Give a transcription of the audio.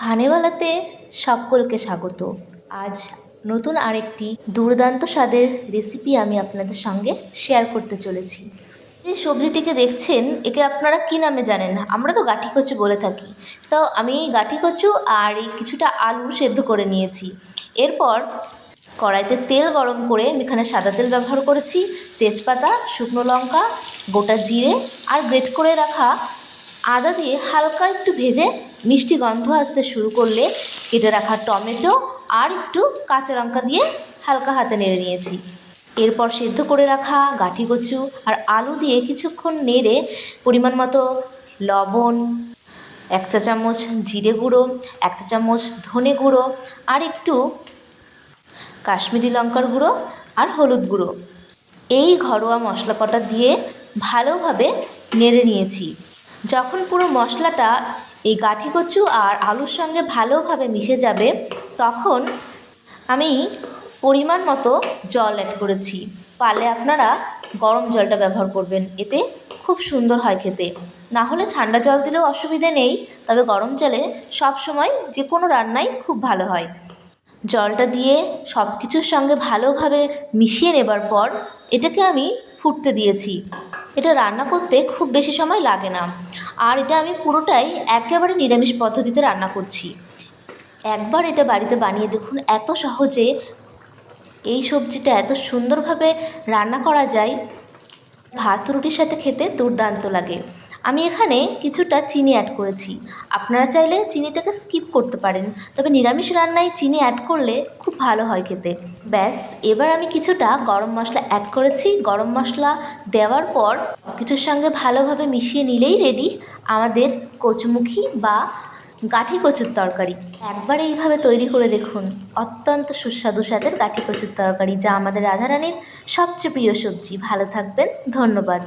খানেওয়ালাতে সকলকে স্বাগত। আজ নতুন আরেকটি দুর্দান্ত স্বাদের রেসিপি আমি আপনাদের সঙ্গে শেয়ার করতে চলেছি। যে সবজিটিকে দেখছেন একে আপনারা কী নামে জানেন? আমরা তো গাঁঠি কচু বলে থাকি। তো আমি এই গাঁঠি কচু আর এই কিছুটা আলু সেদ্ধ করে নিয়েছি। এরপর কড়াইতে তেল গরম করে আমি এখানে সাদা তেল ব্যবহার করেছি, তেজপাতা, শুকনো লঙ্কা, গোটা জিরে আর গ্রেট করে রাখা আদা দিয়ে হালকা একটু ভেজে মিষ্টি গন্ধ আসতে শুরু করলে কেটে রাখা টমেটো আর একটু কাঁচা লঙ্কা দিয়ে হালকা হাতে নেড়ে নিয়েছি। এরপর সেদ্ধ করে রাখা গাঁঠি কচু আর আলু দিয়ে কিছুক্ষণ নেড়ে পরিমাণ মতো লবণ, 1 চা চামচ জিরে গুঁড়ো, 1 চা চামচ ধনে গুঁড়ো আর একটু কাশ্মীরি লঙ্কার গুঁড়ো আর হলুদ গুঁড়ো এই ঘরোয়া মশলা কটা দিয়ে ভালোভাবে নেড়ে নিয়েছি। যখন পুরো মশলাটা এই গাঁঠি কচু আর আলুর সঙ্গে ভালোভাবে মিশে যাবে তখন আমি পরিমাণ মতো জল অ্যাড করেছি। পারলে আপনারা গরম জলটা ব্যবহার করবেন, এতে খুব সুন্দর হয় খেতে। না হলে ঠান্ডা জল দিলেও অসুবিধে নেই, তবে গরম জলে সব সময় যে কোনো রান্নাই খুব ভালো হয়। জলটা দিয়ে সব কিছুর সঙ্গে ভালোভাবে মিশিয়ে নেবার পর এটাকে আমি ফুটতে দিয়েছি। এটা রান্না করতে খুব বেশি সময় লাগে না, আর এটা আমি পুরোটাই একেবারে নিরামিষ পদ্ধতিতে রান্না করছি। একবার এটা বাড়িতে বানিয়ে দেখুন, এত সহজে এই সবজিটা এত সুন্দরভাবে রান্না করা যায়, ভাত রুটির সাথে খেতে দুর্দান্ত লাগে। আমি এখানে কিছুটা চিনি অ্যাড করেছি, আপনারা চাইলে চিনিটাকে স্কিপ করতে পারেন, তবে নিরামিষ রান্নায় চিনি অ্যাড করলে খুব ভালো হয় খেতে। ব্যাস, এবার আমি কিছুটা গরম মশলা অ্যাড করেছি। গরম মশলা দেওয়ার পর কিছুর সঙ্গে ভালোভাবে মিশিয়ে নিলেই রেডি আমাদের কচুমুখী বা গাঁঠি কচুর তরকারি। একবার এইভাবে তৈরি করে দেখুন, অত্যন্ত সুস্বাদু স্বাদের গাঁঠি কচুর তরকারি, যা আমাদের রাধারানীর সবচেয়ে প্রিয় সবজি। ভালো থাকবেন, ধন্যবাদ।